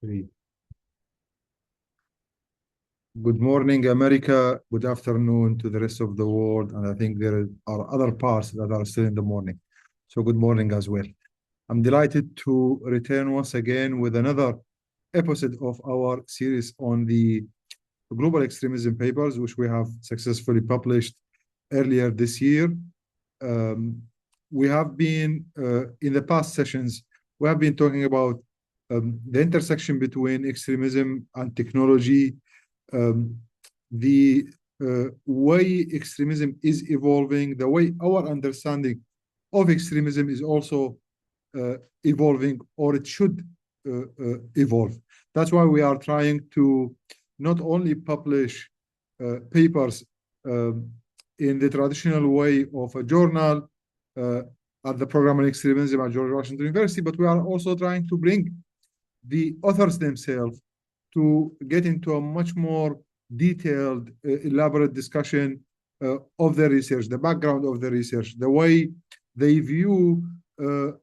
Three. Good morning, America. Good afternoon to the rest of the world. And I think there are other parts that are still in the morning. So good morning as well. I'm delighted to return once again with another episode of our series on the global extremism papers, which we have successfully published earlier this year. We have been, in the past sessions, we have been talking about the intersection between extremism and technology, the way extremism is evolving, the way our understanding of extremism is also evolving, or it should evolve. That's why we are trying to not only publish papers in the traditional way of a journal at the program on extremism at George Washington University, but we are also trying to bring the authors themselves to get into a much more detailed, elaborate discussion of the research, the background of the research, the way they view the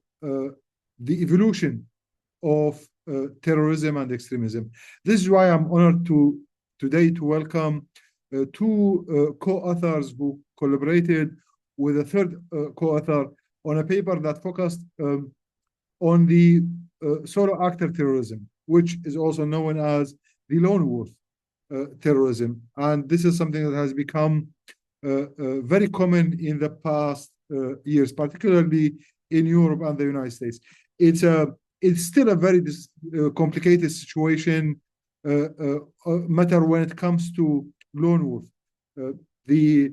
evolution of terrorism and extremism. This is why I'm honored today to welcome two co-authors who collaborated with a third co-author on a paper that focused on the solo actor terrorism, which is also known as the lone wolf terrorism. And this is something that has become very common in the past years, particularly in Europe and the United States. It's still a very complicated situation matter when it comes to lone wolf. The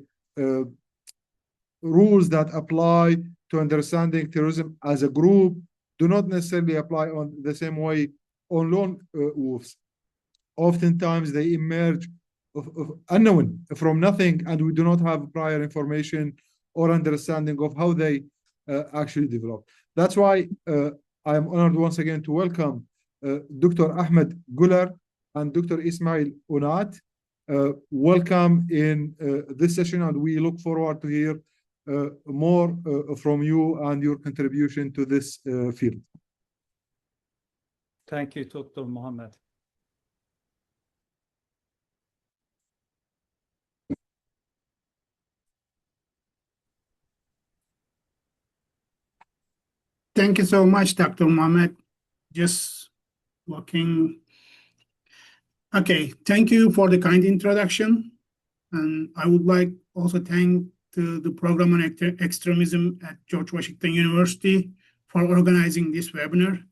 rules that apply to understanding terrorism as a group do not necessarily apply on the same way on lone wolves. Oftentimes they emerge unknown from nothing, and we do not have prior information or understanding of how they actually develop. That's why I am honored once again to welcome Dr. Ahmed Guler and Dr. Ismail Unat. Welcome in this session, and we look forward to hear more from you and your contribution to this field. Thank you, Dr. Mohammed. Thank you so much, Dr. Mohammed. Just looking. Okay, thank you for the kind introduction. And I would like also thank the program on extremism at George Washington University for organizing this webinar.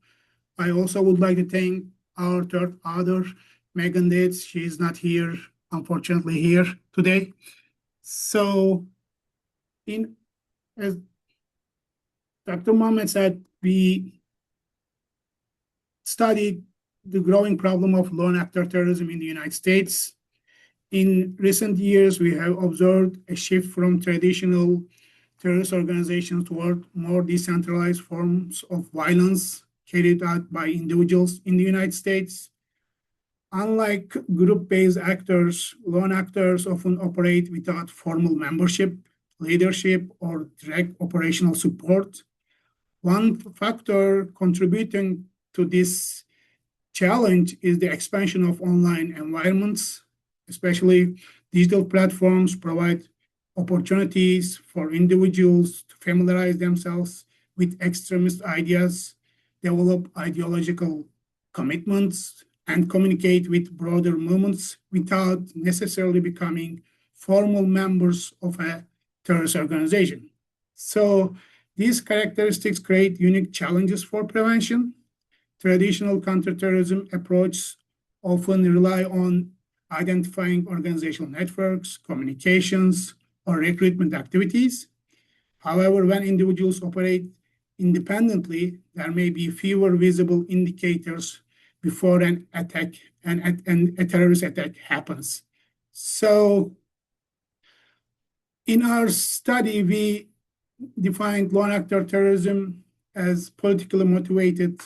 I also would like to thank our third author, Megan Dates. She is not here, unfortunately, here today. So, as Dr. Mohammed said, we studied the growing problem of lone actor terrorism in the United States. In recent years, we have observed a shift from traditional terrorist organizations toward more decentralized forms of violence carried out by individuals in the United States. Unlike group-based actors, lone actors often operate without formal membership, leadership, or direct operational support. One factor contributing to this challenge is the expansion of online environments. Especially digital platforms provide opportunities for individuals to familiarize themselves with extremist ideas, develop ideological commitments, and communicate with broader movements without necessarily becoming formal members of a terrorist organization. So these characteristics create unique challenges for prevention. Traditional counterterrorism approaches often rely on identifying organizational networks, communications, or recruitment activities. However, when individuals operate independently, there may be fewer visible indicators before an attack and a terrorist attack happens. So in our study, we defined lone actor terrorism as politically motivated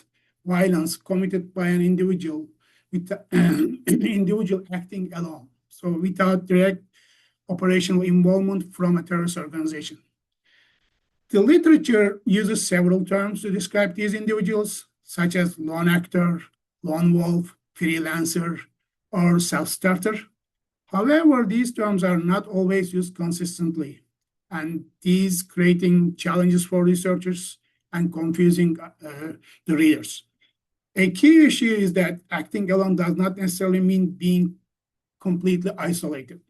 violence committed by an individual with individual acting alone, so without direct operational involvement from a terrorist organization. The literature uses several terms to describe these individuals, such as lone actor, lone wolf, freelancer, or self-starter. However, these terms are not always used consistently, and these creating challenges for researchers and confusing the readers. A key issue is that acting alone does not necessarily mean being completely isolated.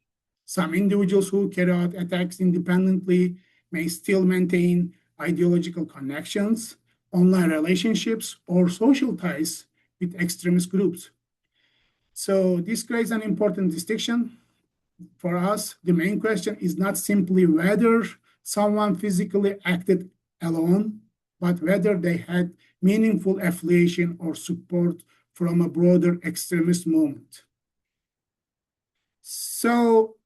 Some individuals who carry out attacks independently may still maintain ideological connections, online relationships, or social ties with extremist groups. So this creates an important distinction. For us, the main question is not simply whether someone physically acted alone, but whether they had meaningful affiliation or support from a broader extremist movement. So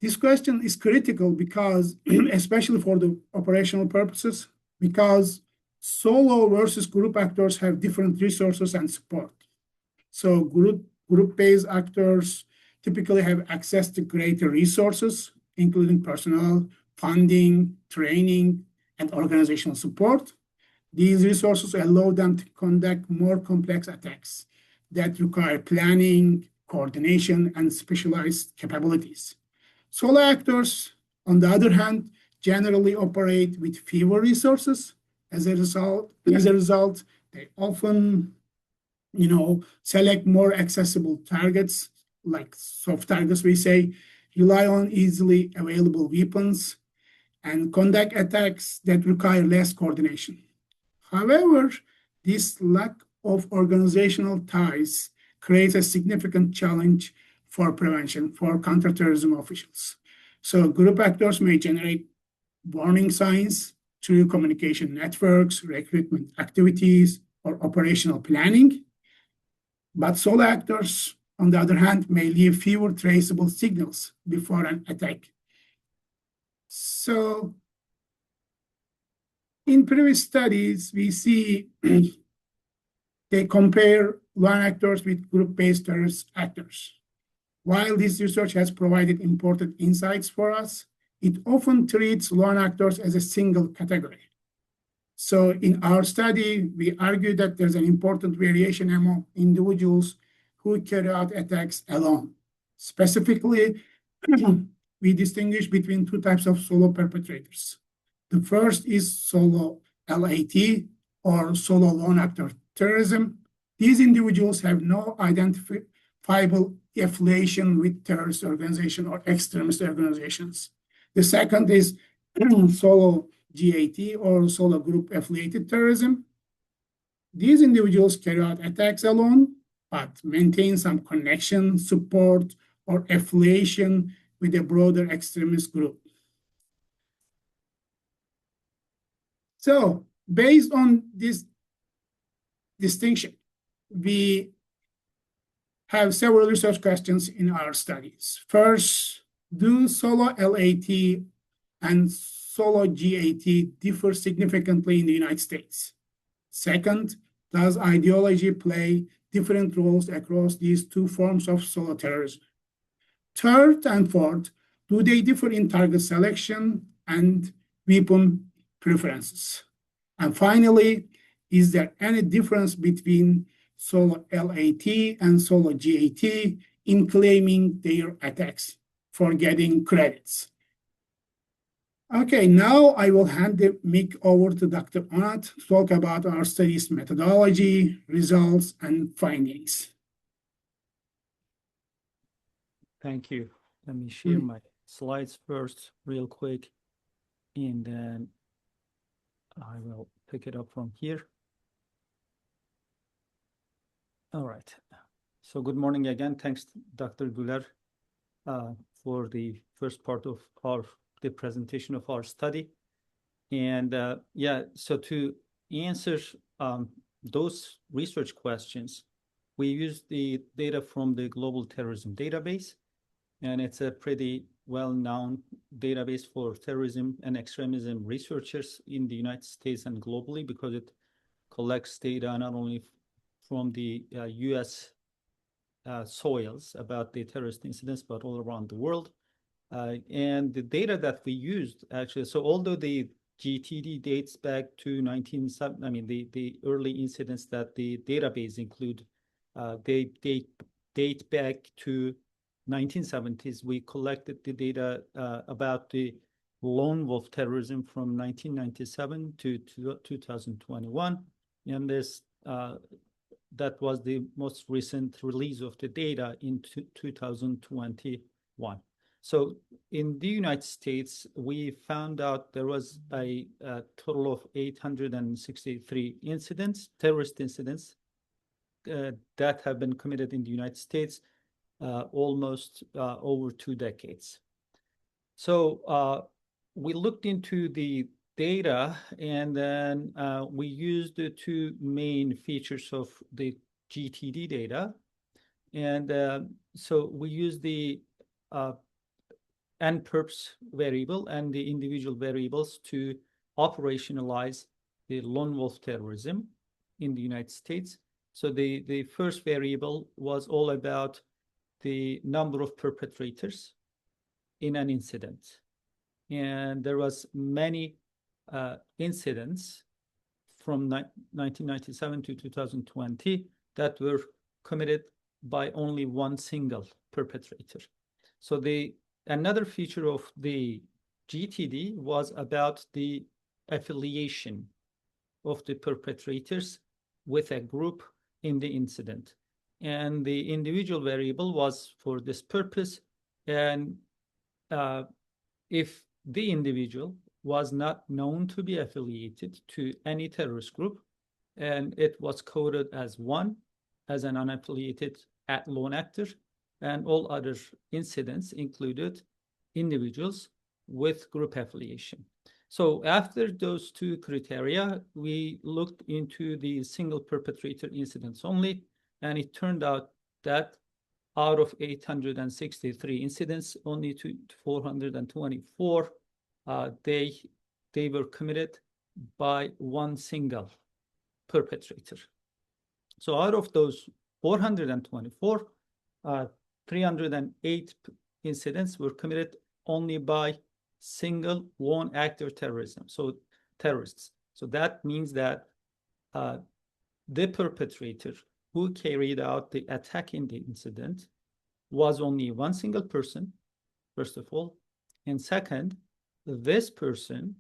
this question is critical because, especially for the operational purposes, because solo versus group actors have different resources and support. So group-based actors typically have access to greater resources, including personnel, funding, training, and organizational support. These resources allow them to conduct more complex attacks that require planning, coordination, and specialized capabilities. Solo actors, on the other hand, generally operate with fewer resources. As a result, they often select more accessible targets, like soft targets, we say, rely on easily available weapons, and conduct attacks that require less coordination. However, this lack of organizational ties creates a significant challenge for prevention for counterterrorism officials. So group actors may generate warning signs through communication networks, recruitment activities, or operational planning. But solo actors, on the other hand, may leave fewer traceable signals before an attack. So in previous studies, we see they compare lone actors with group-based terrorist actors. While this research has provided important insights for us, it often treats lone actors as a single category. So in our study, we argue that there's an important variation among individuals who carry out attacks alone. Specifically, we distinguish between two types of solo perpetrators. The first is solo LAT, or solo lone actor terrorism. These individuals have no identifiable affiliation with terrorist organizations or extremist organizations. The second is solo GAT, or solo group affiliated terrorism. These individuals carry out attacks alone, but maintain some connection, support, or affiliation with a broader extremist group. So based on this distinction, we have several research questions in our studies. First, do solo LAT and solo GAT differ significantly in the United States? Second, does ideology play different roles across these two forms of solo terrorism? Third and fourth, do they differ in target selection and weapon preferences? And finally, is there any difference between solo LAT and solo GAT in claiming their attacks for getting credits? Okay, now I will hand the mic over to Dr. Onat to talk about our study's methodology, results, and findings. Thank you. Let me share my slides first real quick, and then I will pick it up from here. All right. So good morning again. Thanks, Dr. Güler, for the first part of the presentation of our study. And so to answer those research questions, we used the data from the Global Terrorism Database, and it's a pretty well-known database for terrorism and extremism researchers in the United States and globally, because it collects data not only from the US soils about the terrorist incidents, but all around the world. And the data that we used, actually, so although the GTD dates back to 1970. I mean, the early incidents that the database include, they date back to 1970s. We collected the data about the lone wolf terrorism from 1997 to 2021, and this that was the most recent release of the data in 2021. So in the United States, we found out there was a total of 863 incidents, terrorist incidents, that have been committed in the United States, almost over 2 decades. So we looked into the data, and then we used the 2 main features of the GTD data. And so we used the NPERPS variable and the individual variables to operationalize the lone wolf terrorism in the United States. So the first variable was all about the number of perpetrators in an incident. And there was many incidents from 1997 to 2020 that were committed by only one single perpetrator. So another feature of the GTD was about the affiliation of the perpetrators with a group in the incident. And the individual variable was for this purpose. And if the individual was not known to be affiliated to any terrorist group, and it was coded as 1, as an unaffiliated lone actor, and all other incidents included individuals with group affiliation. So after those 2 criteria, we looked into the single perpetrator incidents only, and it turned out that out of 863 incidents, only 424, they were committed by one single perpetrator. So out of those 424, 308 incidents were committed only by single lone actor terrorism, so terrorists. So that means that the perpetrator who carried out the attack in the incident was only one single person, first of all, and second, this person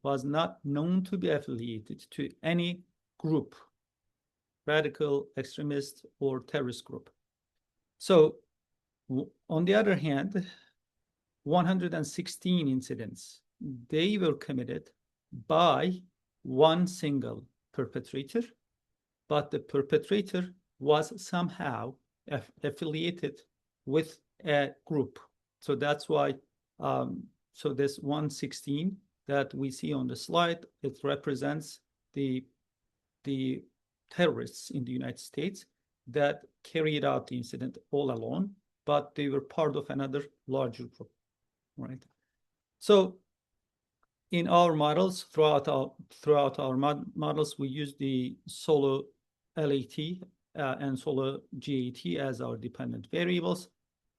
was not known to be affiliated to any group, radical, extremist, or terrorist group. So on the other hand, 116 incidents, they were committed by one single perpetrator, but the perpetrator was somehow affiliated with a group. So that's why, so this 116 that we see on the slide, it represents the terrorists in the United States that carried out the incident all alone, but they were part of another larger group, right? So in our models, throughout our models, we use the solo LAT and solo GAT as our dependent variables.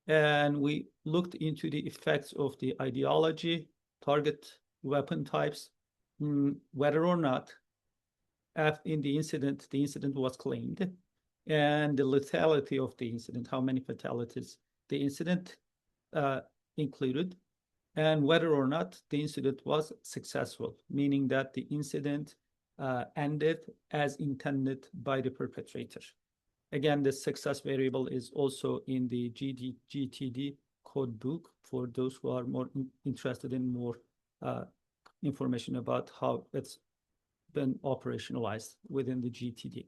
And we looked into the effects of the ideology, target weapon types, whether or not in the incident was claimed, and the lethality of the incident, how many fatalities the incident included, and whether or not the incident was successful, meaning that the incident ended as intended by the perpetrator. Again, the success variable is also in the GTD code book for those who are more interested in more information about how it's been operationalized within the GTD.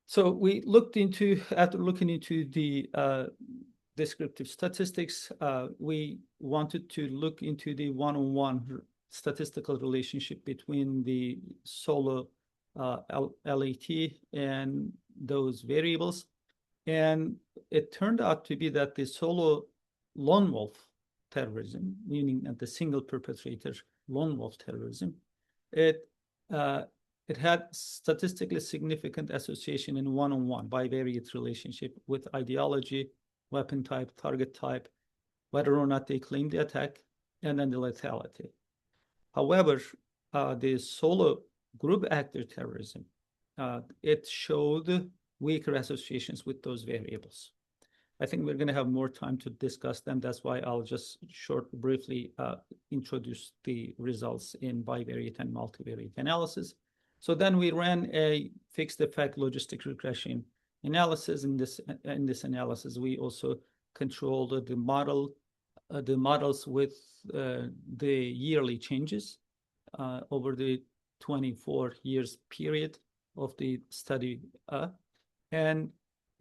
So we looked into, after looking into the descriptive statistics, we wanted to look into the one-on-one statistical relationship between the solo LAT and those variables. And it turned out to be that the solo lone wolf terrorism, meaning that the single perpetrator lone wolf terrorism, it had statistically significant association in one-on-one bivariate relationship with ideology, weapon type, target type, whether or not they claim the attack, and then the lethality. However, the solo group actor terrorism, it showed weaker associations with those variables. I think we're going to have more time to discuss them. That's why I'll just briefly introduce the results in bivariate and multivariate analysis. So then we ran a fixed effect logistic regression analysis. In this analysis, we also controlled the models with the yearly changes over the 24 years period of the study. And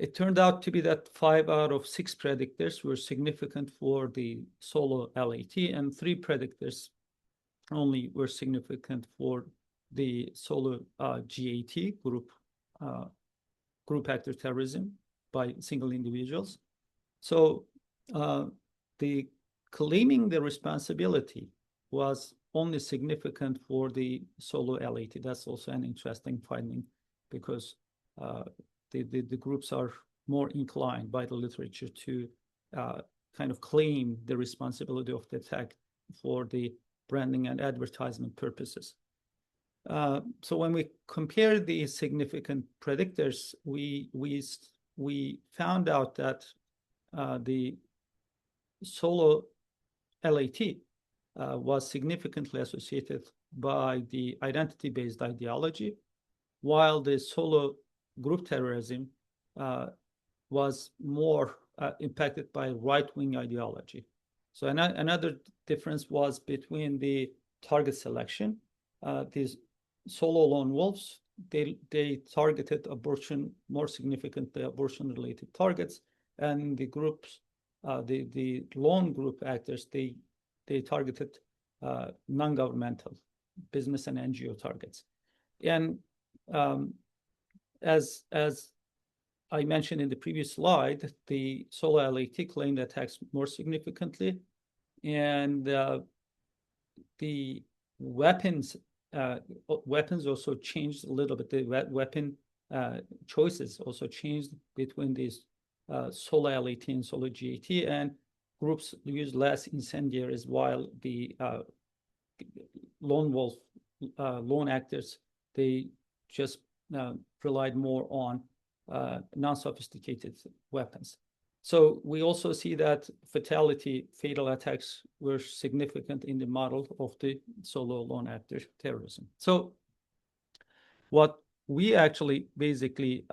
it turned out to be that 5 out of 6 predictors were significant for the solo LAT, and 3 predictors only were significant for the solo GAT, group actor terrorism by single individuals. So the claiming the responsibility was only significant for the solo LAT. That's also an interesting finding, because the groups are more inclined by the literature to kind of claim the responsibility of the attack for the branding and advertisement purposes. So when we compare the significant predictors, we found out that the solo LAT was significantly associated by the identity-based ideology, while the solo group terrorism was more impacted by right-wing ideology. So another difference was between the target selection. These solo lone wolves, they targeted abortion, more significantly abortion-related targets, and the groups, the lone group actors, they targeted non-governmental business and NGO targets. And as I mentioned in the previous slide, the solo LAT claimed attacks more significantly, and the weapons also changed a little bit. The weapon choices also changed between these solo LAT and solo GAT, and groups use less incendiaries, while the lone wolf, lone actors, they just relied more on non-sophisticated weapons. So we also see that fatal attacks were significant in the model of the solo lone actor terrorism. So what we actually basically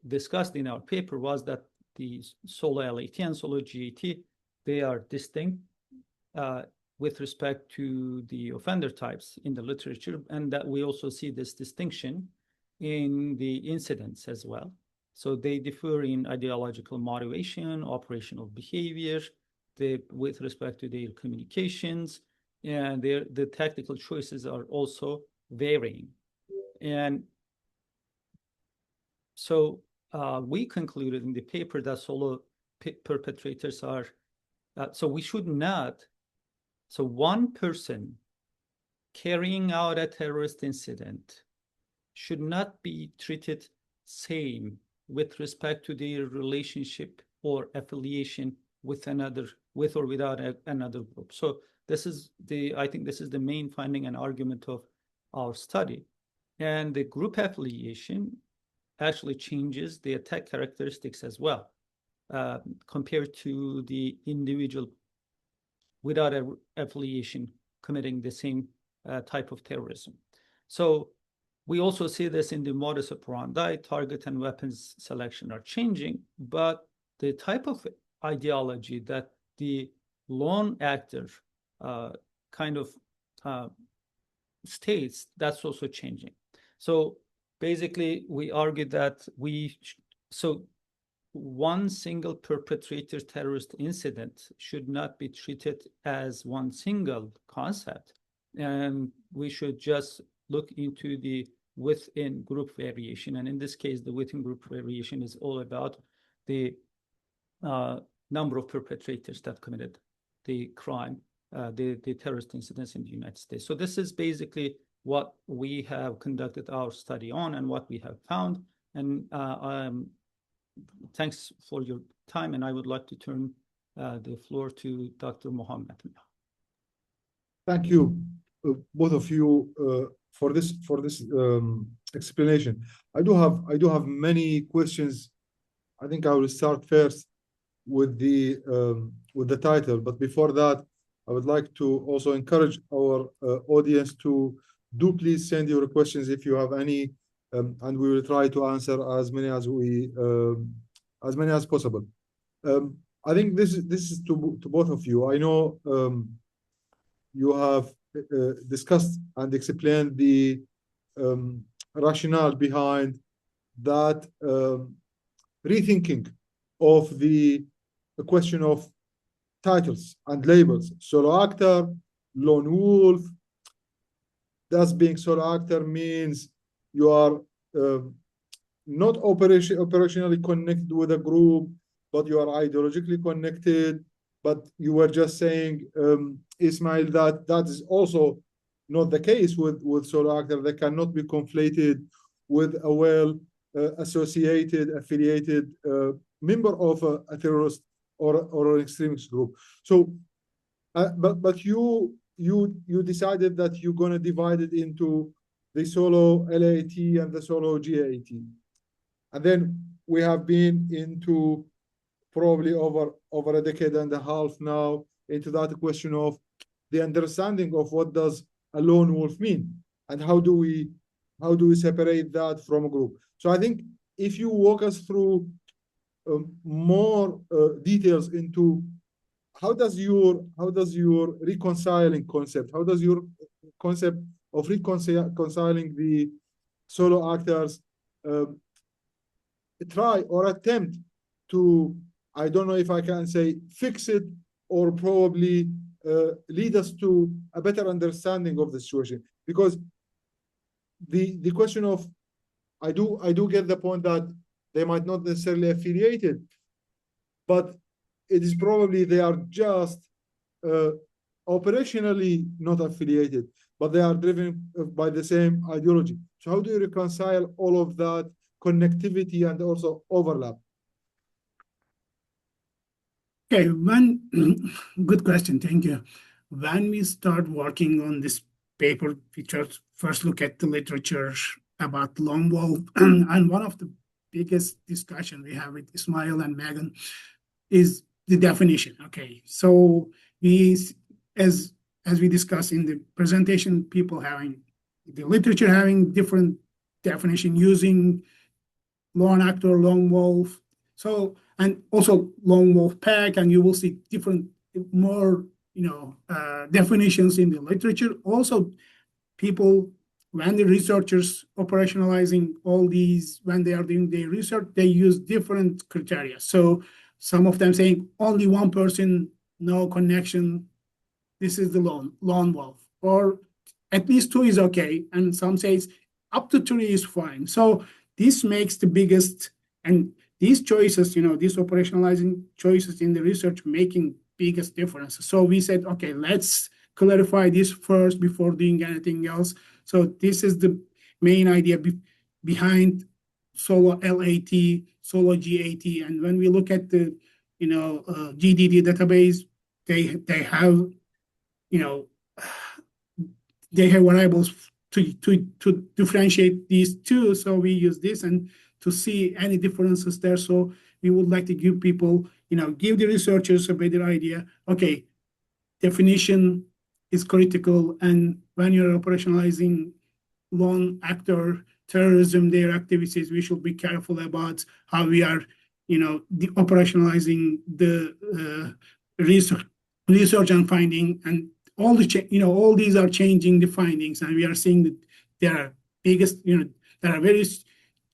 discussed in our paper was that the solo LAT and solo GAT, they are distinct with respect to the offender types in the literature, and that we also see this distinction in the incidents as well. So they differ in ideological motivation, operational behavior, with respect to their communications, and the tactical choices are also varying. And so we concluded in the paper that solo perpetrators are, so we should not, so one person carrying out a terrorist incident should not be treated same with respect to their relationship or affiliation with another, with or without another group. So this is I think this is the main finding and argument of our study. And the group affiliation actually changes the attack characteristics as well, compared to the individual without affiliation committing the same type of terrorism. So we also see this in the modus operandi. Target and weapons selection are changing, but the type of ideology that the lone actor kind of states, that's also changing. So basically, we argue that so one single perpetrator terrorist incident should not be treated as one single concept, and we should just look into the within group variation. And in this case, the within group variation is all about the number of perpetrators that committed the crime, the terrorist incidents in the United States. So this is basically what we have conducted our study on and what we have found. And thanks for your time. And I would like to turn the floor to Dr. Mohammed. Thank you, both of you, for this explanation. I do have many questions. I think I will start first with the title, but before that, I would like to also encourage our audience to please send your questions if you have any, and we will try to answer as many as possible. I think this is to both of you. I know you have discussed and explained the rationale behind that rethinking of the question of titles and labels. Solo actor, lone wolf. Thus, being solo actor means you are not operationally connected with a group, but you are ideologically connected. But you were just saying, Ismail, that is also not the case with solo actor. They cannot be conflated with a associated, affiliated member of a terrorist or an extremist group. So, but you decided that you're going to divide it into the solo LAT and the solo GAT. And then we have been into probably over a decade and a half now into that question of the understanding of what does a lone wolf mean, and how do we separate that from a group. So I think if you walk us through more details into how does your reconciling concept, how does your concept of reconciling the solo actors try or attempt to, I don't know if I can say fix it, or probably lead us to a better understanding of the situation. Because the question of, I do get the point that they might not necessarily affiliated, but it is probably they are just operationally not affiliated, but they are driven by the same ideology. So how do you reconcile all of that connectivity and also overlap? Okay, good question, thank you. When we start working on this paper, we first look at the literature about lone wolf, and one of the biggest discussion we have with Ismail and Megan is the definition. Okay, so as we discussed in the presentation, the literature having different definition using lone actor, lone wolf, so, and also lone wolf pack, and you will see different, more, definitions in the literature. Also, people, when the researchers operationalizing all these, when they are doing their research, they use different criteria. So some of them saying only one person, no connection, this is the lone wolf, or at least two is okay, and some says up to three is fine. So this makes the biggest, and these choices, these operationalizing choices in the research making biggest difference. So we said, okay, let's clarify this first before doing anything else. So this is the main idea behind solo LAT, solo GAT. And when we look at the, GDD database, they have, they have variables to differentiate these two. So we use this and to see any differences there. So we would like to give people, give the researchers a better idea. Okay, definition is critical. And when you're operationalizing lone actor terrorism, their activities, we should be careful about how we are, operationalizing the research and finding, and all the, all these are changing the findings, and we are seeing that there are biggest, there are various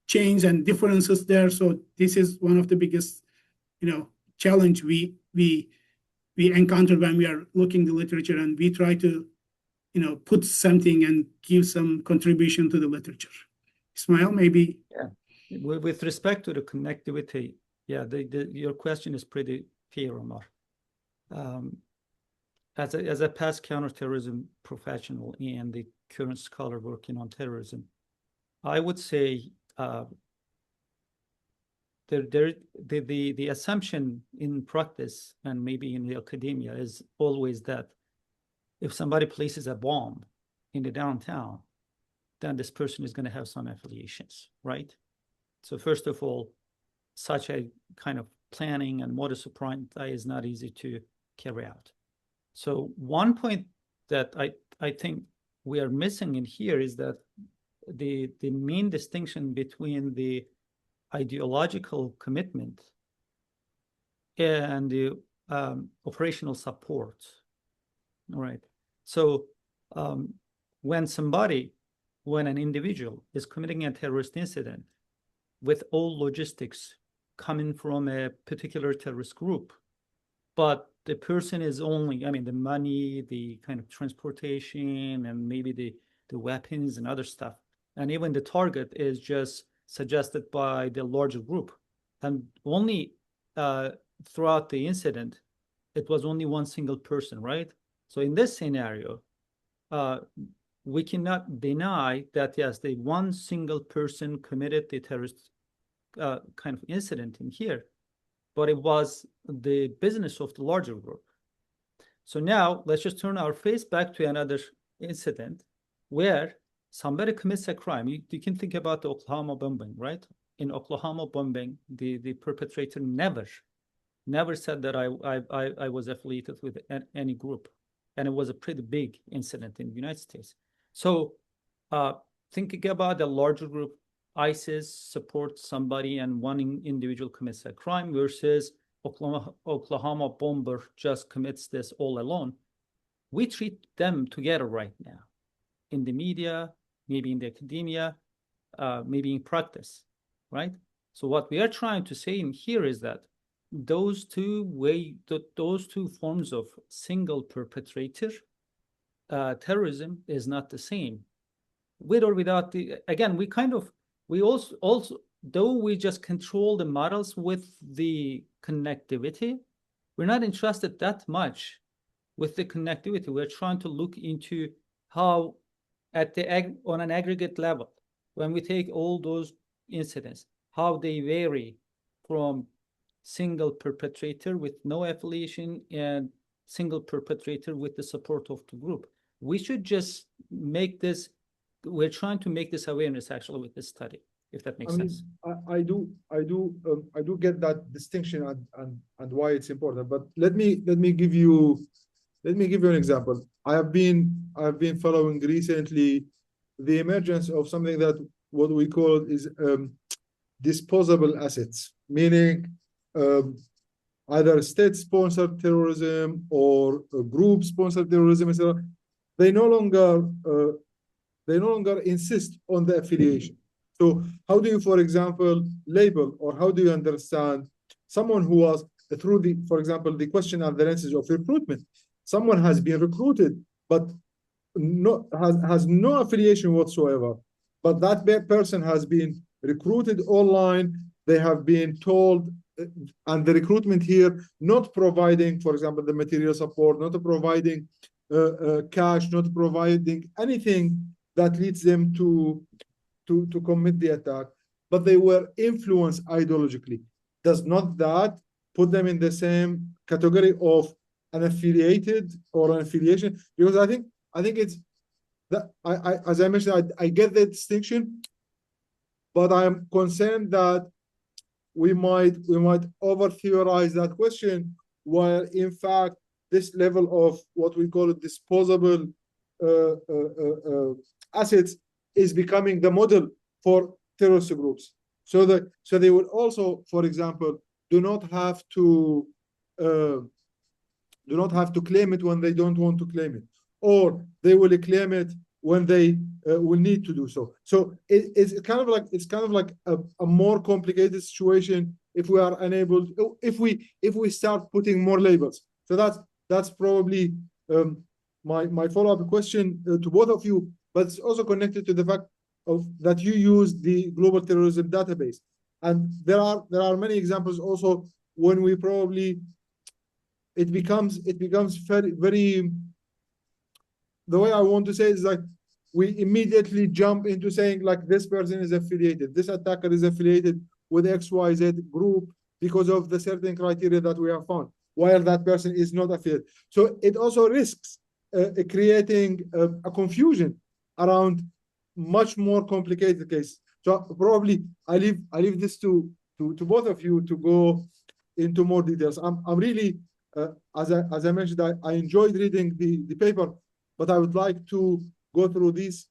changes and differences there. So this is one of the biggest, challenge we encounter when we are looking the literature, and we try to, put something and give some contribution to the literature. Ismail, maybe. Yeah. With respect to the connectivity, yeah, your question is pretty fair, Omar. As a past counterterrorism professional and the current scholar working on terrorism, I would say the assumption in practice and maybe in the academia is always that if somebody places a bomb in the downtown, then this person is going to have some affiliations, right? So first of all, such a kind of planning and modus operandi is not easy to carry out. So one point that I think we are missing in here is that the main distinction between the ideological commitment and the operational support. All right. So when an individual is committing a terrorist incident with all logistics coming from a particular terrorist group, but the person is only, I mean, the money, the kind of transportation, and maybe the weapons and other stuff, and even the target is just suggested by the larger group, and only throughout the incident, it was only one single person, right? So in this scenario, we cannot deny that, yes, the one single person committed the terrorist kind of incident in here, but it was the business of the larger group. So now let's just turn our face back to another incident where somebody commits a crime. You can think about the Oklahoma bombing, right? In Oklahoma bombing, the perpetrator never said that I was affiliated with any group. And it was a pretty big incident in the United States. So thinking about the larger group, ISIS supports somebody and one individual commits a crime versus Oklahoma bomber just commits this all alone. We treat them together right now in the media, maybe in the academia, maybe in practice, right? So what we are trying to say in here is that those two forms of single perpetrator terrorism is not the same. With or without again, we also though we just control the models with the connectivity, we're not interested that much with the connectivity. We're trying to look into how on an aggregate level, when we take all those incidents, how they vary from single perpetrator with no affiliation and single perpetrator with the support of the group. We should just make this, we're trying to make this awareness actually with this study, if that makes sense. I do get that distinction and why it's important. But let me give you an example. I have been following recently the emergence of something that what we call is disposable assets, meaning either state-sponsored terrorism or group-sponsored terrorism, etc. They no longer insist on the affiliation. So how do you, for example, label or how do you understand someone who was through for example, the question and the lenses of recruitment? Someone has been recruited, but has no affiliation whatsoever. But that person has been recruited online. They have been told, and the recruitment here, not providing, for example, the material support, not providing cash, not providing anything that leads them to commit the attack, but they were influenced ideologically. Does not that put them in the same category of an affiliated or an affiliation? Because I think it's that as I mentioned, I get the distinction, but I'm concerned that we might over theorize that question, while in fact this level of what we call disposable assets is becoming the model for terrorist groups. So they would also, for example, do not have to claim it when they don't want to claim it, or they will claim it when they will need to do so. So it's kind of like a more complicated situation if we are unable, if we start putting more labels. So that's probably my follow-up question to both of you, but it's also connected to the fact that you use the global terrorism database, and there are many examples also when we probably it becomes very the way I want to say is like we immediately jump into saying like this person is affiliated, this attacker is affiliated with XYZ group because of the certain criteria that we have found, while that person is not affiliated. So it also risks creating a confusion around much more complicated case. So probably I leave this to both of you to go into more details. I'm really as I mentioned, I enjoyed reading the paper, but I would like to go through these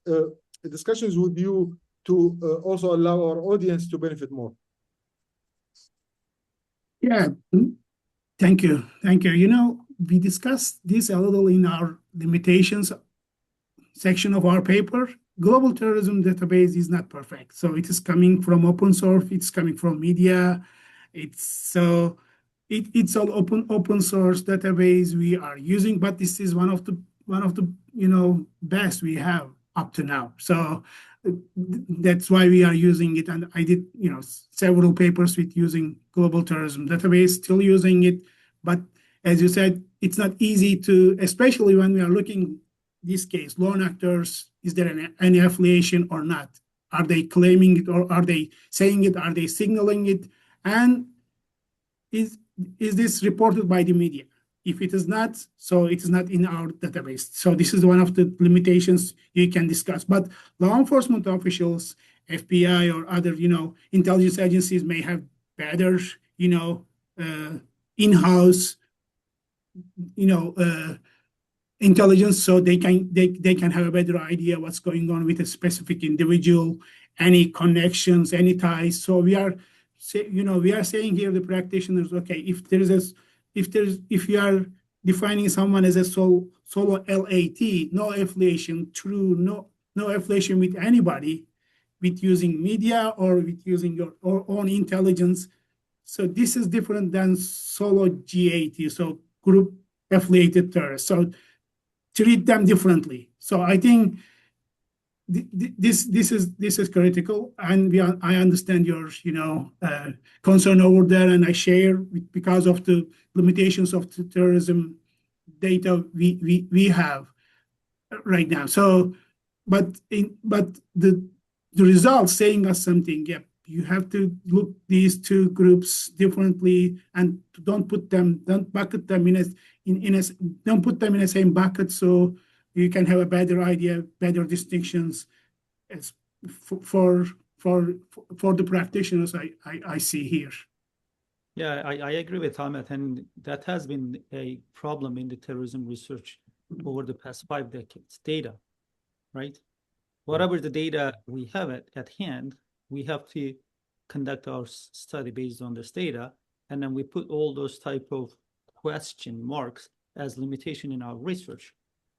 discussions with you to also allow our audience to benefit more. Yeah, thank you. Thank you. You know, we discussed this a little in our limitations section of our paper. Global terrorism database is not perfect. So it is coming from open source, it's coming from media. It's all open source database we are using, but this is one of the best we have up to now. So that's why we are using it. And I did several papers with using global terrorism database, still using it. But as you said, it's not easy to, especially when we are looking this case, lone actors, is there any affiliation or not? Are they claiming it or are they saying it? Are they signaling it? And is this reported by the media? If it is not, so it is not in our database. So this is one of the limitations you can discuss. But law enforcement officials, FBI or other, intelligence agencies may have better, in-house, intelligence, so they can have a better idea what's going on with a specific individual, any connections, any ties. So we are saying here the practitioners, okay, if you are defining someone as a solo LAT, no affiliation, no affiliation with anybody, with using media or with using your own intelligence. So this is different than solo GAT, so group affiliated terrorists. So treat them differently. So I think this is critical, and I understand your concern over there, and I share because of the limitations of the terrorism data we have right now. So, but the results saying us something. Yeah, you have to look these two groups differently, and don't bucket them don't put them in the same bucket, so you can have a better idea, better distinctions as for the practitioners I see here. Yeah, I agree with Ahmet, and that has been a problem in the terrorism research over the past 5 decades. Data, right? Whatever the data we have at hand, we have to conduct our study based on this data, and then we put all those type of question marks as limitation in our research.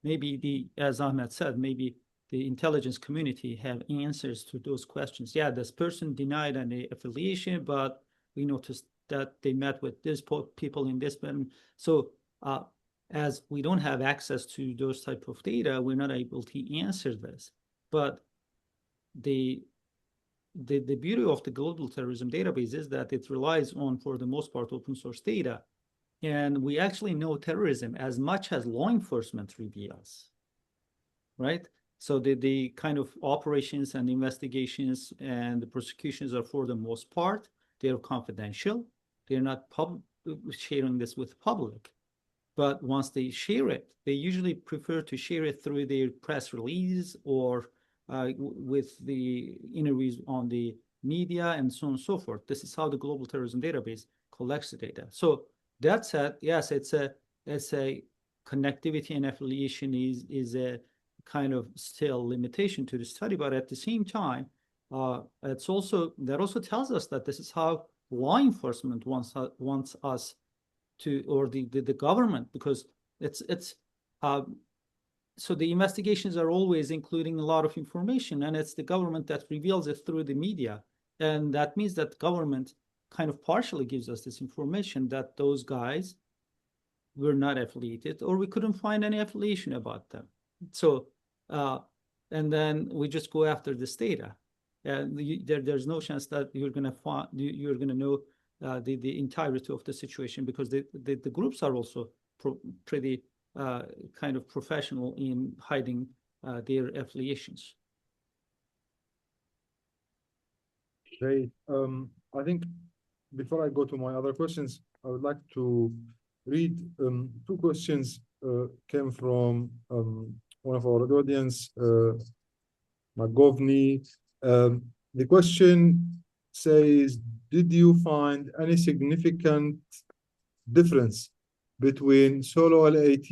Maybe as Ahmed said, maybe the intelligence community have answers to those questions. Yeah, this person denied any affiliation, but we noticed that they met with this people in this one. So as we don't have access to those type of data, we're not able to answer this. But the beauty of the global terrorism database is that it relies on, for the most part, open source data. And we actually know terrorism as much as law enforcement reveals, right? So the kind of operations and investigations and the prosecutions are, for the most part, they're confidential. They're not sharing this with the public. But once they share it, they usually prefer to share it through their press release or with the interviews on the media and so on and so forth. This is how the global terrorism database collects the data. So that said, yes, it's a connectivity and affiliation is a kind of still limitation to the study, but at the same time, that also tells us that this is how law enforcement wants us to, or the government, because so the investigations are always including a lot of information, and it's the government that reveals it through the media. And that means that government kind of partially gives us this information that those guys were not affiliated, or we couldn't find any affiliation about them. So, and then we just go after this data. And there's no chance that you're going to know the entirety of the situation, because the groups are also pretty kind of professional in hiding their affiliations. Great. I think before I go to my other questions, I would like to read 2 questions came from one of our audience, Magovny. The question says, did you find any significant difference between solo LAT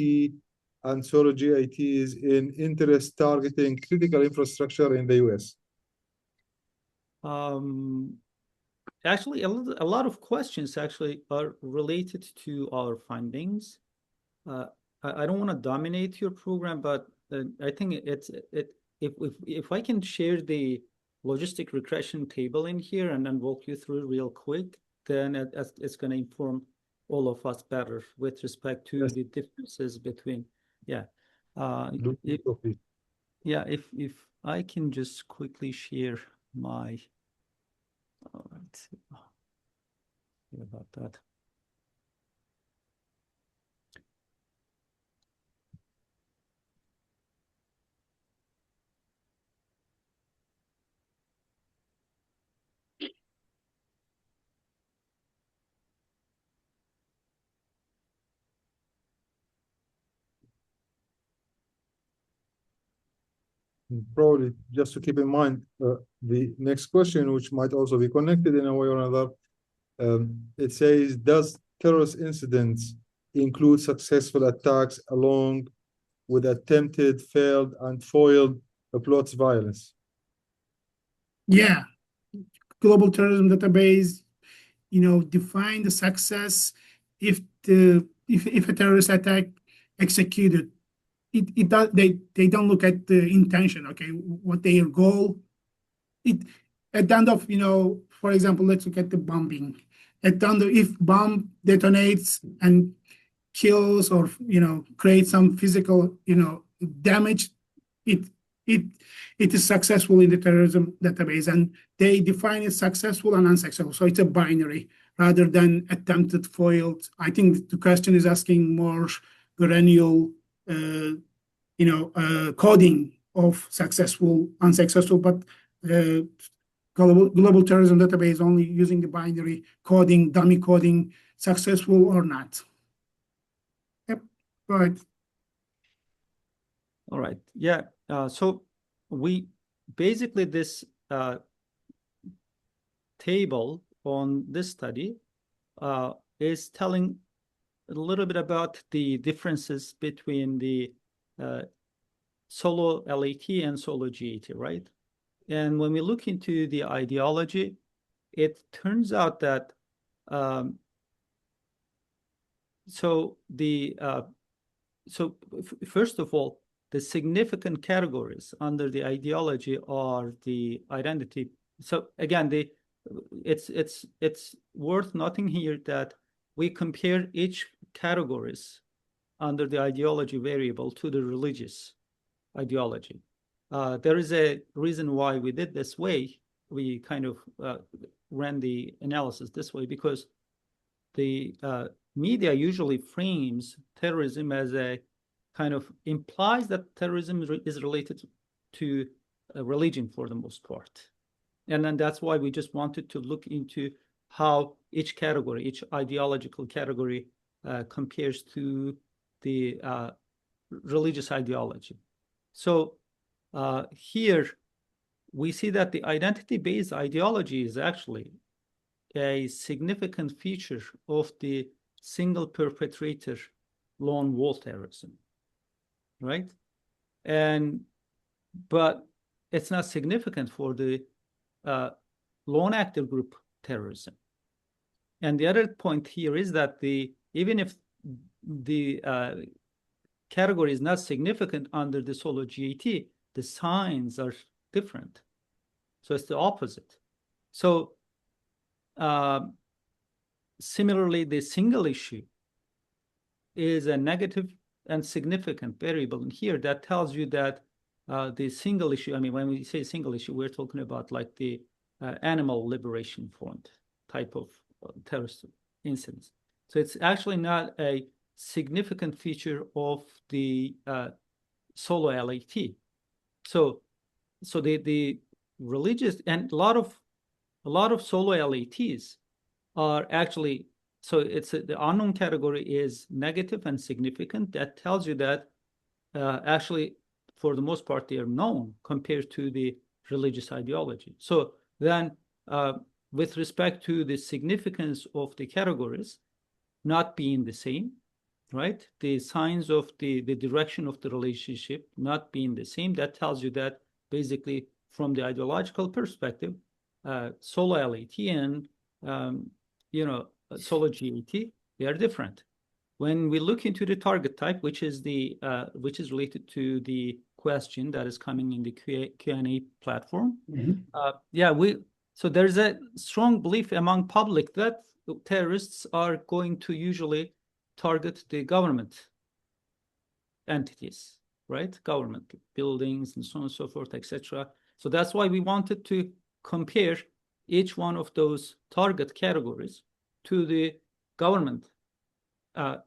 and solo GITs in interest targeting critical infrastructure in the US? Actually, a lot of questions actually are related to our findings. I don't want to dominate your program, but I think if I can share the logistic regression table in here and then walk you through real quick, then it's going to inform all of us better with respect to Yes. the differences between, yeah. If I can just quickly share my, all right, sorry about that. Probably just to keep in mind the next question, which might also be connected in a way or another. It says, does terrorist incidents include successful attacks along with attempted, failed, and foiled plots violence? Yeah, global terrorism database, define the success if a terrorist attack executed. It does they don't look at the intention, okay, what their goal. At the end of, for example, let's look at the bombing. At the end of, if bomb detonates and kills or creates some physical damage, it is successful in the terrorism database, and they define it successful and unsuccessful. So it's a binary rather than attempted, foiled. I think the question is asking more granular coding of successful, unsuccessful, but global terrorism database only using the binary coding, dummy coding, successful or not. Yep, go ahead. All right, yeah, so we basically this table on this study is telling a little bit about the differences between the solo LAT and solo GAT, right? And when we look into the ideology, it turns out that first of all, the significant categories under the ideology are the identity. So again, it's worth noting here that we compare each categories under the ideology variable to the religious ideology. There is a reason why we did this way. We kind of ran the analysis this way because the media usually frames terrorism as a kind of implies that terrorism is related to a religion for the most part. And then that's why we just wanted to look into how each category, each ideological category compares to the religious ideology. So here we see that the identity-based ideology is actually a significant feature of the single perpetrator lone wolf terrorism, right? But it's not significant for the lone actor group terrorism. And the other point here is that even if the category is not significant under the solo GAT, the signs are different. So it's the opposite. So similarly, the single issue is a negative and significant variable in here that tells you that the single issue, I mean, when we say single issue, we're talking about like the animal liberation front type of terrorist incidents. So it's actually not a significant feature of the solo LAT. So the religious and a lot of solo LATs are actually So the unknown category is negative and significant. That tells you that actually, for the most part, they are known compared to the religious ideology. So then, with respect to the significance of the categories not being the same, right? The signs of the direction of the relationship not being the same, that tells you that basically from the ideological perspective, solo LAT and, solo GAT, they are different. When we look into the target type, which is related to the question that is coming in the Q&A platform, so there's a strong belief among public that terrorists are going to usually target the government entities, right? Government buildings and so on and so forth, etc. So that's why we wanted to compare each one of those target categories to the government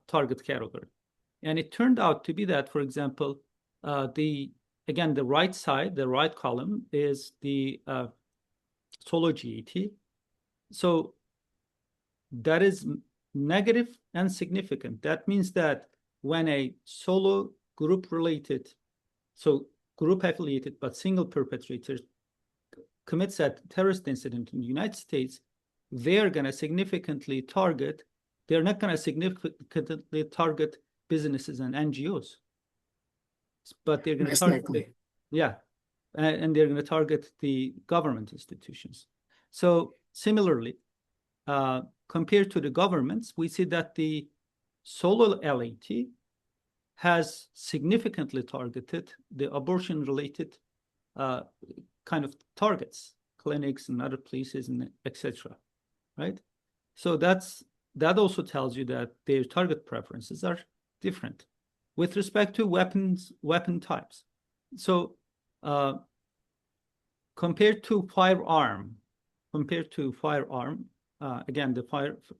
target category. And it turned out to be that, for example, the right side, the right column is the solo GAT. So that is negative and significant. That means that when a solo group related, so group affiliated but single perpetrator commits a terrorist incident in the United States, they're going to significantly target, they're not going to significantly target businesses and NGOs, but they're going to target, and they're going to target the government institutions. So similarly, compared to the governments, we see that the solo LAT has significantly targeted the abortion-related kind of targets, clinics and other places, and etc. Right? So that also tells you that their target preferences are different with respect to weapon types. So compared to firearm, again,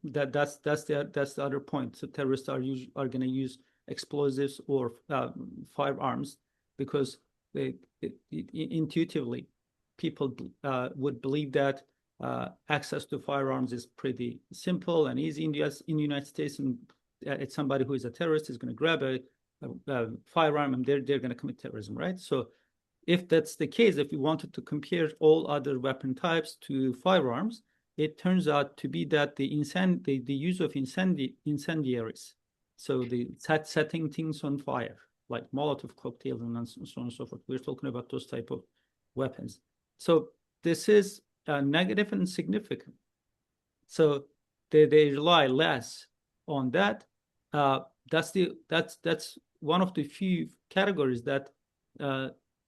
that's the other point. So terrorists are going to use explosives or firearms because intuitively people would believe that access to firearms is pretty simple and easy in the United States, and it's somebody who is a terrorist is going to grab a firearm and they're going to commit terrorism, right? So if that's the case, if we wanted to compare all other weapon types to firearms, it turns out to be that the use of incendiaries, so the setting things on fire, like Molotov cocktails and so on and so forth. We're talking about those type of weapons. So this is negative and significant. So they rely less on that. That's one of the few categories that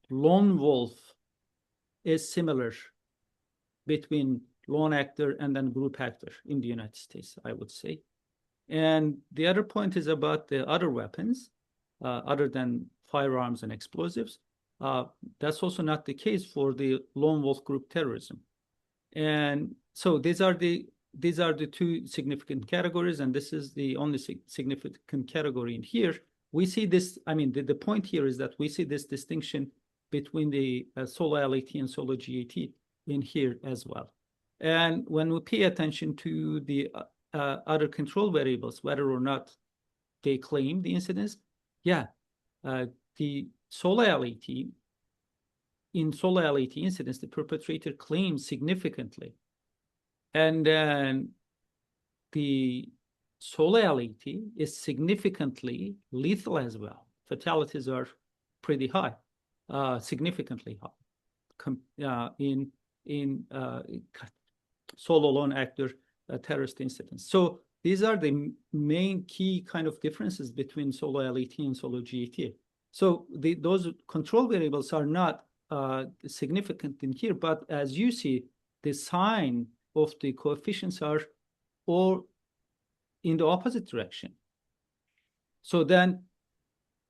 lone wolf is similar between lone actor and then group actor in the United States, I would say. And the other point is about the other weapons, other than firearms and explosives. That's also not the case for the lone wolf group terrorism. And so these are the two significant categories, and this is the only significant category in here. We see this, I mean, the point here is that we see this distinction between the solo LAT and solo GAT in here as well. And when we pay attention to the other control variables, whether or not they claim the incidence, the solo LAT, in solo LAT incidents, the perpetrator claims significantly. And then the solo LAT is significantly lethal as well. Fatalities are pretty high, significantly high in solo lone actor terrorist incidents. So these are the main key kind of differences between solo LAT and solo GAT. So those control variables are not significant in here, but as you see, the sign of the coefficients are all in the opposite direction. So then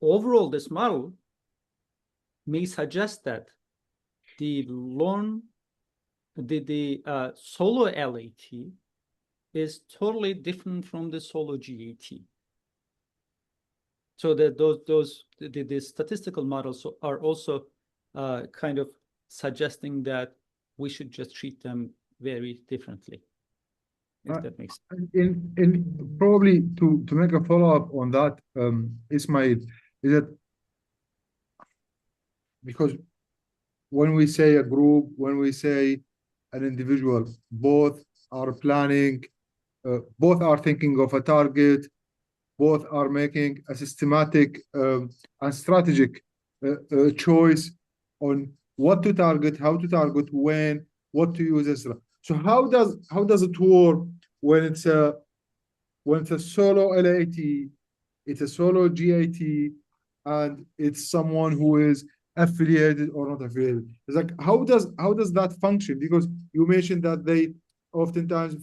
overall, this model may suggest that the solo LAT is totally different from the solo GAT. So that the statistical models are also kind of suggesting that we should just treat them very differently. if that makes sense. In probably to make a follow-up on that, Ismail, is that because when we say a group, when we say an individual, both are planning, both are thinking of a target, both are making a systematic and strategic choice on what to target, how to target, when, what to use, etc. So how does it work when it's a solo LAT, it's a solo GAT, and it's someone who is affiliated or not affiliated? It's like how does that function? Because you mentioned that they oftentimes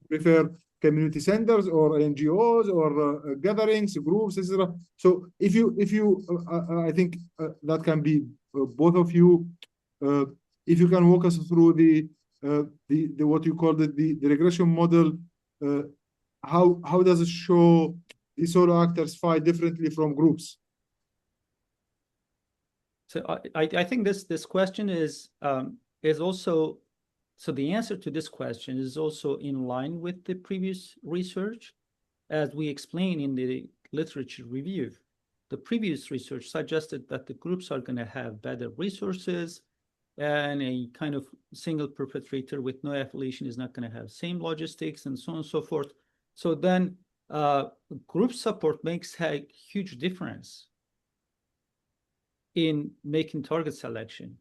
prefer community centers or NGOs or gatherings, groups, etc. So if you I think that can be both of you. If you can walk us through the what you call the regression model, how does it show the solo actors fight differently from groups? So I think this question is also, so the answer to this question is also in line with the previous research. As we explain in the literature review, the previous research suggested that the groups are going to have better resources, and a kind of single perpetrator with no affiliation is not going to have same logistics, and so on and so forth. So then group support makes a huge difference in making target selection,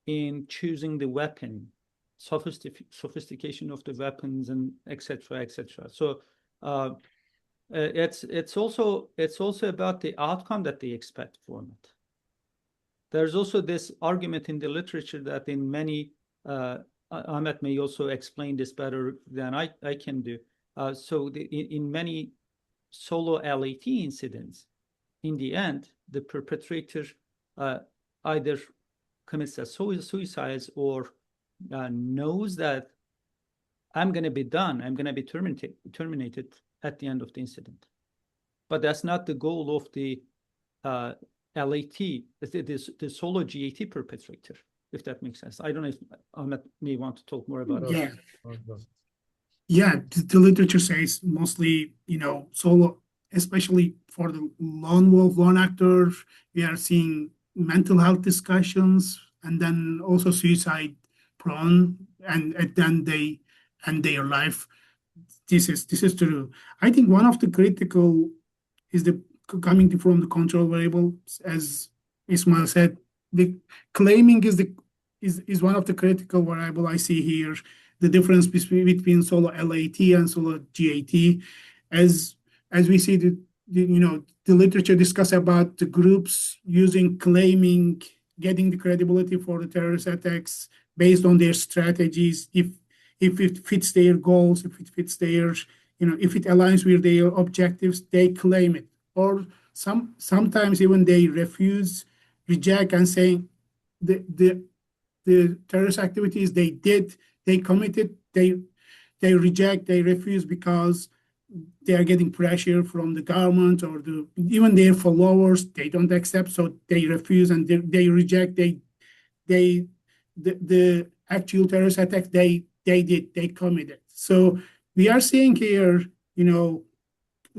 in choosing the weapon, sophistication of the weapons, and etc. So it's also about the outcome that they expect from it. There's also this argument in the literature that in many, Ahmet may also explain this better than I can do. So in many solo LAT incidents, in the end, the perpetrator either commits a suicide or knows that I'm going to be done, I'm going to be terminated at the end of the incident. But that's not the goal of the LAT, the solo GAT perpetrator, if that makes sense. I don't know if Ahmet may want to talk more about it. Yeah, the literature says mostly, solo, especially for the lone wolf, lone actor, we are seeing mental health discussions, and then also suicide prone, and then they end their life. This is true. I think one of the critical is coming from the control variable, as Ismail said. The claiming is one of the critical variable I see here. The difference between solo LAT and solo GAT, as we see the literature discuss about the groups using claiming, getting the credibility for the terrorist attacks based on their strategies. If it fits their goals, if it fits their, if it aligns with their objectives, they claim it. Or sometimes even they reject and saying the terrorist activities they committed, they reject, they refuse because they are getting pressure from the government or even their followers. They don't accept, so they refuse and they reject. The actual terrorist attack they committed. So we are seeing here,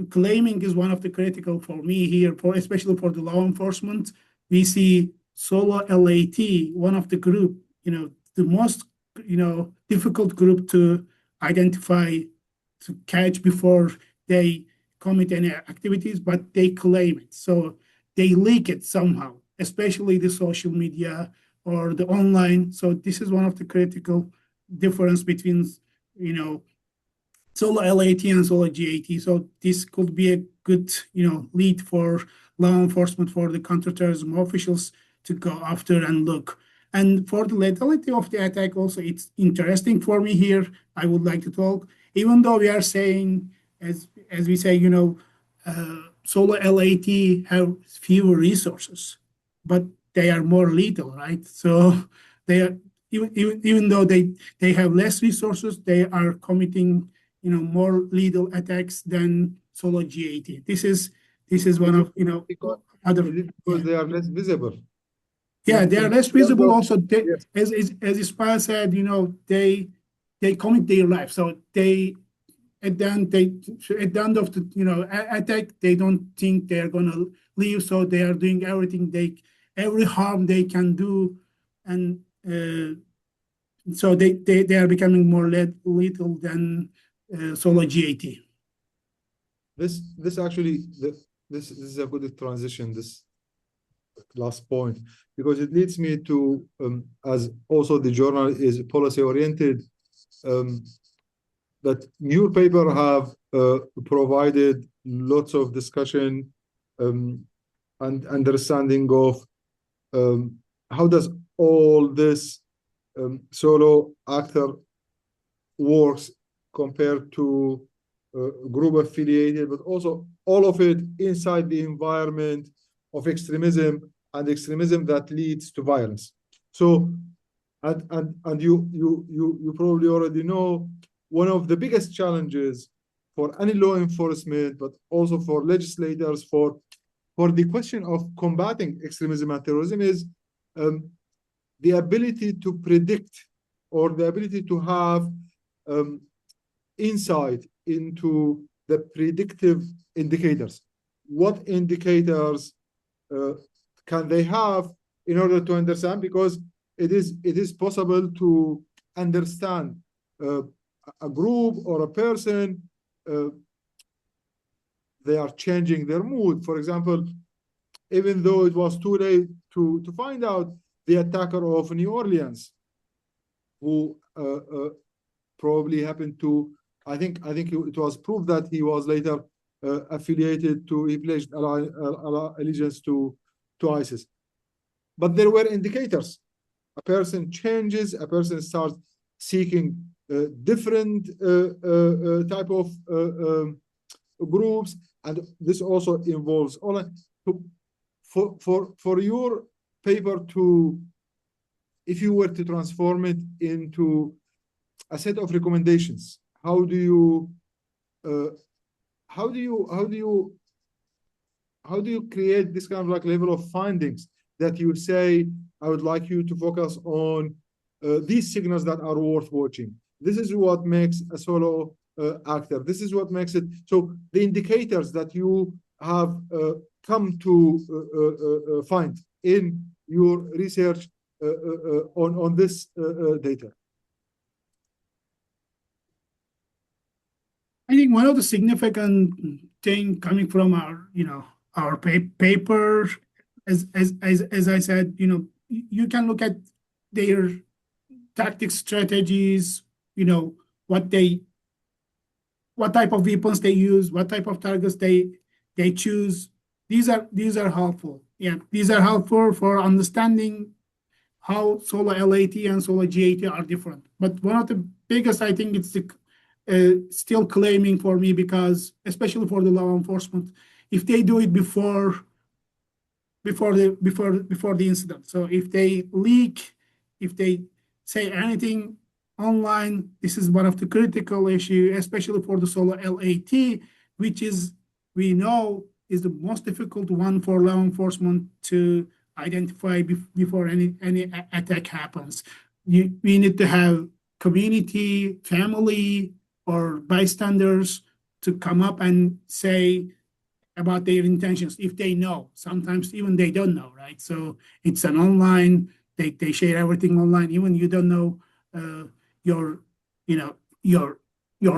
claiming is one of the critical for me here, especially for the law enforcement. We see solo LAT, one of the group, the most difficult group to identify, to catch before they commit any activities, but they claim it. So they leak it somehow, especially the social media or the online. So this is one of the critical difference between, solo LAT and solo GAT. So this could be a good, lead for law enforcement, for the counterterrorism officials to go after and look. And for the lethality of the attack also, it's interesting for me here. I would like to talk, even though we are saying, as we say, solo LAT have fewer resources, but they are more lethal, right? So they are, even though they have less resources, they are committing, more lethal attacks than solo GAT. This is one of, because they are less visible. Yeah, they are less visible. Also, as Ismail said, they commit their life. So they at the end of the attack, they don't think they're gonna leave, so they are doing every harm they can do, and so they are becoming more lethal than solo GAT. This actually this is a good transition, this last point, because it leads me to as also the journal is policy oriented, that your paper have provided lots of discussion and understanding of how does all this solo actor works compared to group affiliated, but also all of it inside the environment of extremism and extremism that leads to violence. So, and you probably already know, one of the biggest challenges for any law enforcement, but also for legislators, for the question of combating extremism and terrorism is the ability to predict, or the ability to have insight into the predictive indicators. What indicators can they have in order to understand? Because it is possible to understand a group or a person, they are changing their mood. For example, even though it was too late to find out the attacker of New Orleans, who probably happened to, I think it was proved that he was later affiliated to, he pledged allegiance to ISIS. But there were indicators. A person changes, a person starts seeking different type of groups, and this also involves online. For your paper to, if you were to transform it into a set of recommendations, how do you create this kind of like level of findings that you say, I would like you to focus on these signals that are worth watching. This is what makes a solo actor. This is what makes it. So the indicators that you have come to find in your research on this data. I think one of the significant thing coming from our paper, as I said, you can look at their tactics, strategies, what type of weapons they use, what type of targets they choose. These are helpful. Yeah, these are helpful for understanding how solo LAT and solo GAT are different. But one of the biggest, I think, it's still claiming for me, because especially for the law enforcement, if they do it before the incident. So if they leak, if they say anything online, this is one of the critical issues, especially for the solo LAT, which we know is the most difficult one for law enforcement to identify before any attack happens. We need to have community, family, or bystanders to come up and say about their intentions if they know. Sometimes even they don't know, right? So it's an online, they share everything online. Even you don't know your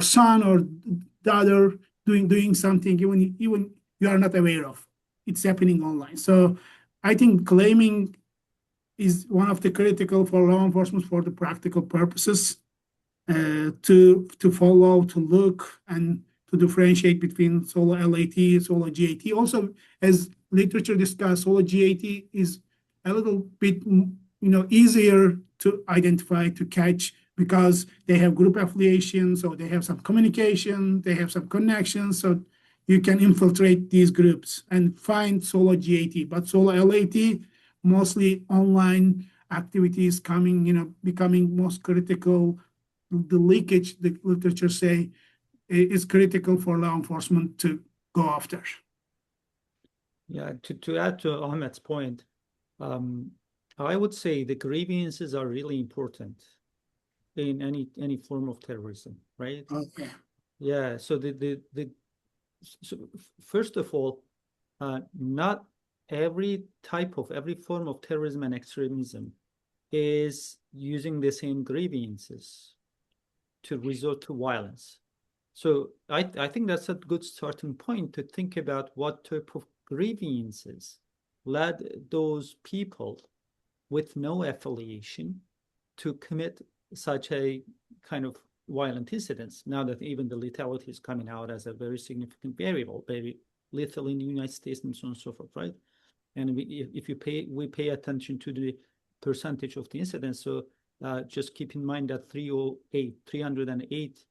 son or daughter doing something, even you are not aware of. It's happening online. So I think claiming is one of the critical for law enforcement for the practical purposes, to follow, to look, and to differentiate between solo LAT, solo GAT. Also, as literature discussed, solo GAT is a little bit easier to identify, to catch, because they have group affiliation, so they have some communication, they have some connections, so you can infiltrate these groups and find solo GAT. But solo LAT, mostly online activities becoming most critical. The leakage, the literature say, is critical for law enforcement to go after. Yeah, to add to Ahmed's point, I would say the grievances are really important in any form of terrorism, right? Okay. Yeah. So first of all, not every form of terrorism and extremism is using the same grievances to resort to violence. So I think that's a good starting point to think about what type of grievances led those people with no affiliation to commit such a kind of violent incidents. Now that even the lethality is coming out as a very significant variable, very lethal in the United States and so on and so forth, right? And we pay attention to the percentage of the incidents. So just keep in mind that 308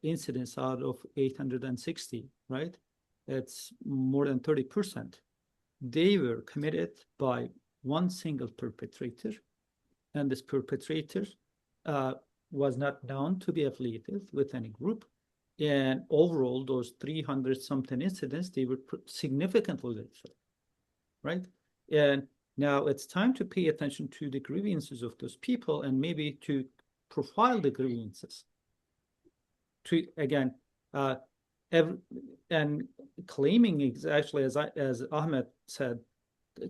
incidents out of 860, right? It's more than 30%. They were committed by one single perpetrator, and this perpetrator was not known to be affiliated with any group. And overall, those 300 something incidents, they were significantly lethal, right? And now it's time to pay attention to the grievances of those people and maybe to profile the grievances. To again, and claiming is actually, as Ahmed said,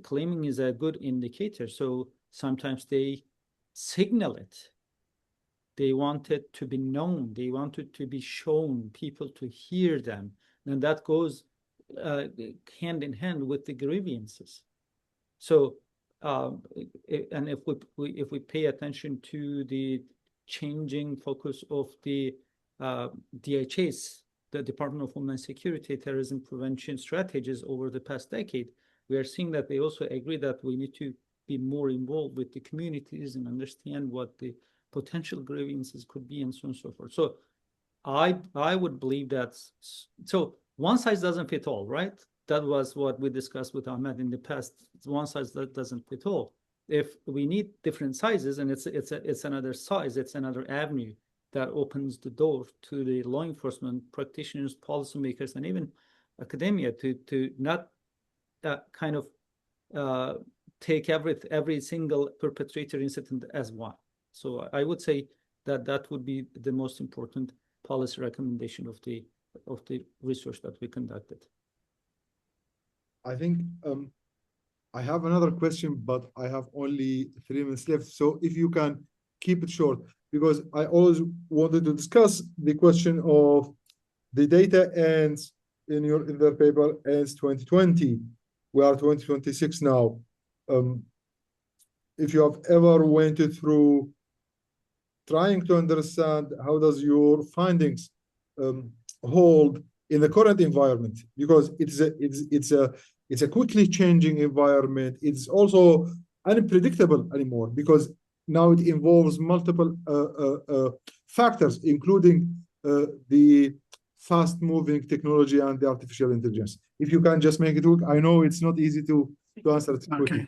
claiming is a good indicator. So sometimes they signal it. They want it to be known. They want it to be shown, people to hear them. And that goes hand in hand with the grievances. So, and if we pay attention to the changing focus of the DHS, the Department of Homeland Security, terrorism prevention strategies over the past decade, we are seeing that they also agree that we need to be more involved with the communities and understand what the potential grievances could be and so on and so forth. So I would believe that, so one size doesn't fit all, right? That was what we discussed with Ahmed in the past. One size that doesn't fit all. If we need different sizes, and it's another size, it's another avenue that opens the door to the law enforcement practitioners, policymakers, and even academia to not kind of take every single perpetrator incident as one. So I would say that that would be the most important policy recommendation of the research that we conducted. I think I have another question, but I have only 3 minutes left. So if you can keep it short, because I always wanted to discuss the question of the data ends in their paper ends 2020. We are 2026 now. If you have ever went through trying to understand how does your findings hold in the current environment, because it's a quickly changing environment. It's also unpredictable anymore because now it involves multiple factors, including the fast-moving technology and the artificial intelligence. If you can just make it work, I know it's not easy to answer it quickly.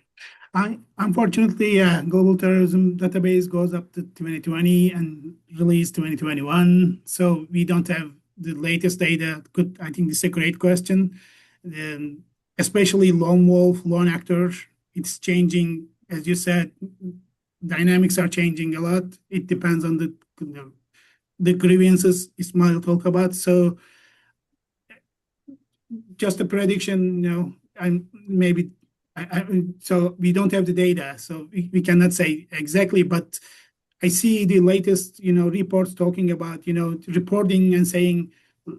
Okay. Unfortunately, global terrorism database goes up to 2020 and released 2021. So we don't have the latest data. I think this is a great question. Especially lone wolf, lone actor, it's changing. As you said, dynamics are changing a lot. It depends on the grievances Ismail talked about. So just a prediction, so we don't have the data, so we cannot say exactly, but I see the latest, reports talking about, reporting and saying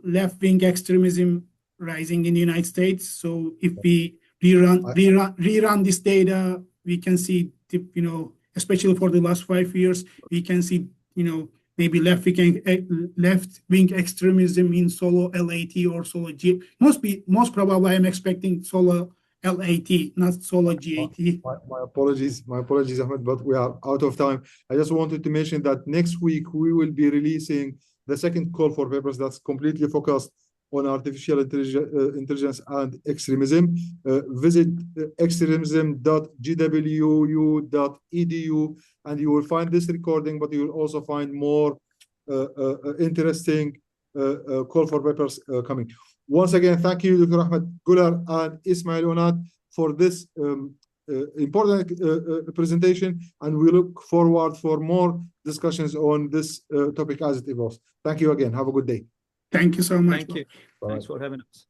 left-wing extremism rising in the United States. So if we rerun this data, we can see, especially for the last 5 years, we can see, maybe left-wing extremism in solo LAT or solo G. Most probably I'm expecting solo LAT, not solo GAT. My apologies, Ahmed, but we are out of time. I just wanted to mention that next week we will be releasing the second call for papers that's completely focused on artificial intelligence and extremism. Visit extremism.gwu.edu and you will find this recording, but you will also find more interesting call for papers coming. Once again, thank you, Dr. Ahmed Guler and Ismail Onat, for this important presentation, and we look forward for more discussions on this topic as it evolves. Thank you again. Have a good day. Thank you so much. Thank you. Bye. Thanks for having us.